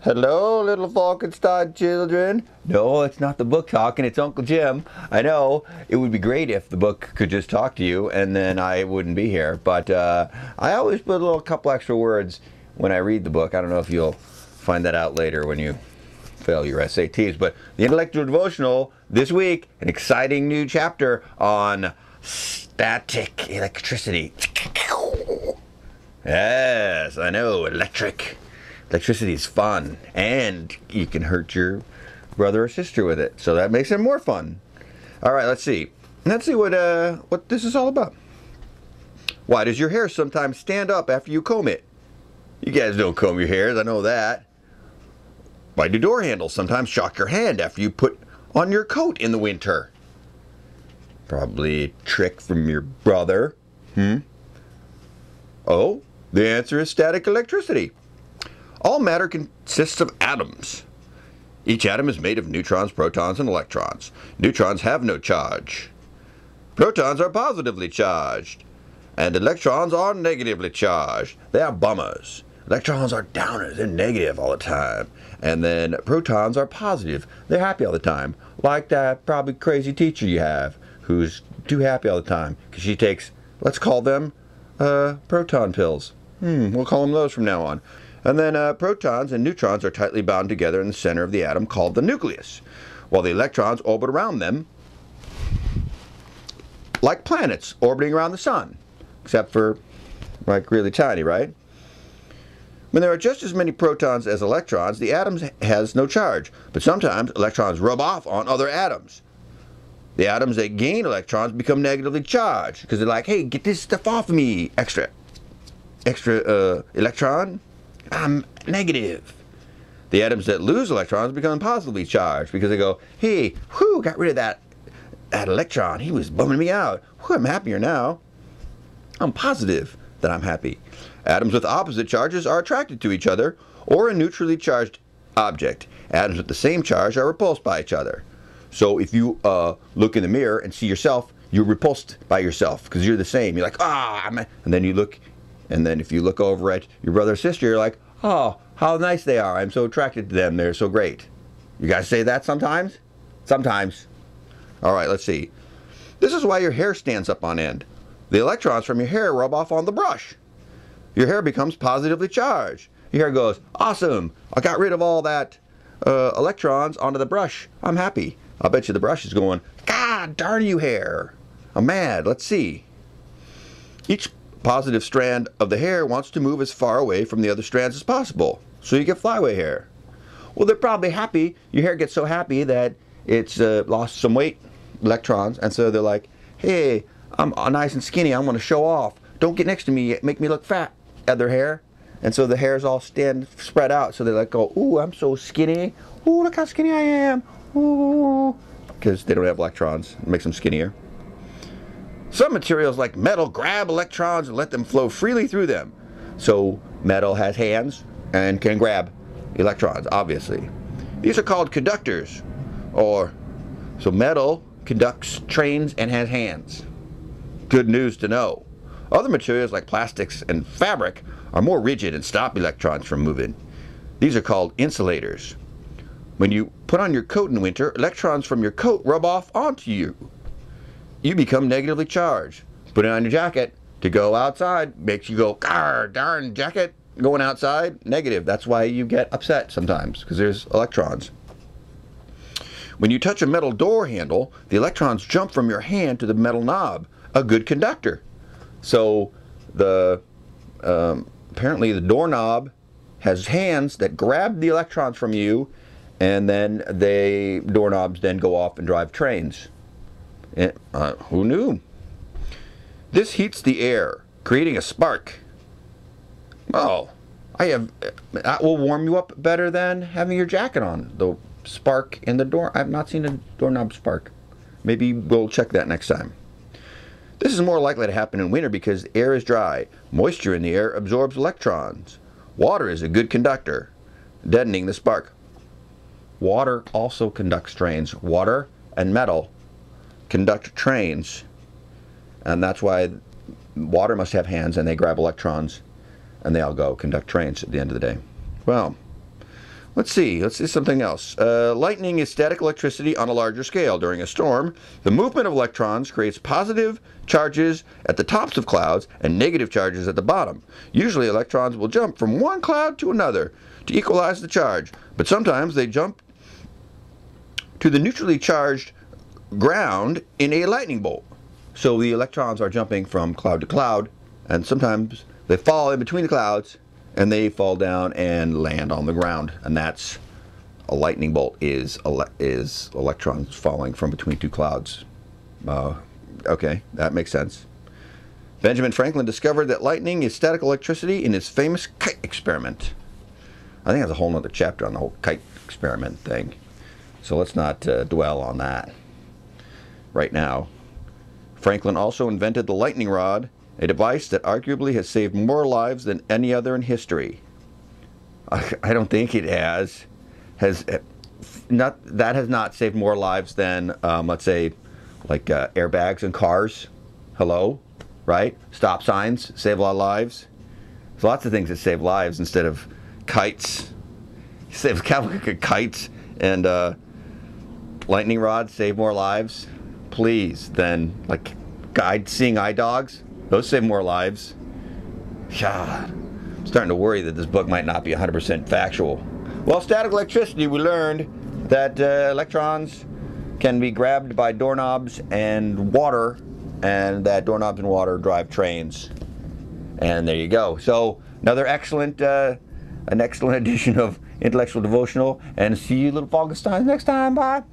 Hello, little Falkenstein children. No, it's not the book talking, it's Uncle Jim. I know, it would be great if the book could just talk to you and then I wouldn't be here. But I always put a little couple extra words when I read the book. I don't know if you'll find that out later when you fail your SATs. But the Intellectual Devotional this week, an exciting new chapter on static electricity. Yes, I know, Electricity is fun, and you can hurt your brother or sister with it, so that makes it more fun. All right, let's see what this is all about. Why does your hair sometimes stand up after you comb it? You guys don't comb your hairs, I know that. Why do door handles sometimes shock your hand after you put on your coat in the winter? Probably a trick from your brother. Oh, the answer is static electricity. All matter consists of atoms. Each atom is made of neutrons, protons, and electrons. Neutrons have no charge. Protons are positively charged, and electrons are negatively charged. They are bummers. Electrons are downers. They're negative all the time. And then protons are positive. They're happy all the time. Like that probably crazy teacher you have who's too happy all the time because she takes, let's call them proton pills. We'll call them those from now on. And then protons and neutrons are tightly bound together in the center of the atom called the nucleus, while the electrons orbit around them like planets orbiting around the sun, except for like really tiny, right? When there are just as many protons as electrons, the atom has no charge, but sometimes electrons rub off on other atoms. The atoms that gain electrons become negatively charged because they're like, hey, get this stuff off of me, extra electron. I'm negative. The atoms that lose electrons become positively charged because they go, hey, whew, got rid of that electron. He was bumming me out. Whew, I'm happier now. I'm positive that I'm happy. Atoms with opposite charges are attracted to each other or a neutrally charged object. Atoms with the same charge are repulsed by each other. So if you look in the mirror and see yourself, you're repulsed by yourself because you're the same. You're like, and then you look. And then if you look over at your brother or sister, you're like, oh, how nice they are. I'm so attracted to them. They're so great. You guys say that sometimes? Sometimes. All right, let's see. This is why your hair stands up on end. The electrons from your hair rub off on the brush. Your hair becomes positively charged. Your hair goes, awesome. I got rid of all that electrons onto the brush. I'm happy. I'll bet you the brush is going, God darn you, hair. I'm mad. Let's see. Each positive strand of the hair wants to move as far away from the other strands as possible, so you get flyaway hair. Well, they're probably happy. Your hair gets so happy that it's lost some weight, electrons, and so they're like, hey, I'm nice and skinny. I want to show off. Don't get next to me. Make me look fat. Other hair. And so the hairs all spread out, so they like go, ooh, I'm so skinny. Ooh, look how skinny I am. Ooh. Because they don't have electrons. It makes them skinnier. Some materials like metal grab electrons and let them flow freely through them. So metal has hands and can grab electrons, obviously. These are called conductors. So metal conducts trains and has hands. Good news to know. Other materials like plastics and fabric are more rigid and stop electrons from moving. These are called insulators. When you put on your coat in winter, electrons from your coat rub off onto you. You become negatively charged. Put it on your jacket to go outside. Makes you go, darn jacket, going outside, negative. That's why you get upset sometimes, because there's electrons. When you touch a metal door handle, the electrons jump from your hand to the metal knob, a good conductor. So apparently the doorknob has hands that grab the electrons from you, and then doorknobs then go off and drive trains. Who knew? This heats the air, creating a spark. Oh, that will warm you up better than having your jacket on. The spark in the door. I've not seen a doorknob spark. Maybe we'll check that next time. This is more likely to happen in winter because the air is dry. Moisture in the air absorbs electrons. Water is a good conductor, deadening the spark. Water also conducts trains. Water and metal conduct trains, and that's why water must have hands and they grab electrons and they all go conduct trains at the end of the day. Well, Let's see something else. Lightning is static electricity on a larger scale. During a storm, the movement of electrons creates positive charges at the tops of clouds and negative charges at the bottom. Usually electrons will jump from one cloud to another to equalize the charge, but sometimes they jump to the neutrally charged ground in a lightning bolt. So the electrons are jumping from cloud to cloud, and sometimes they fall in between the clouds and they fall down and land on the ground, and that's a lightning bolt is electrons falling from between two clouds. Okay, that makes sense. Benjamin Franklin discovered that lightning is static electricity in his famous kite experiment. I think that's a whole other chapter on the whole kite experiment thing, so let's not dwell on that right now. Franklin also invented the lightning rod, a device that arguably has saved more lives than any other in history. I don't think it has. That has not saved more lives than, let's say, like airbags in cars. Hello? Right? Stop signs save a lot of lives. There's lots of things that save lives instead of kites. Save kites and lightning rods save more lives, please, than like seeing eye dogs. Those save more lives. God, I'm starting to worry that this book might not be 100% factual. Well, static electricity, we learned that electrons can be grabbed by doorknobs and water, and that doorknobs and water drive trains. And there you go. So another excellent, an excellent edition of Intellectual Devotional. And see you little Falkensteins next time. Bye.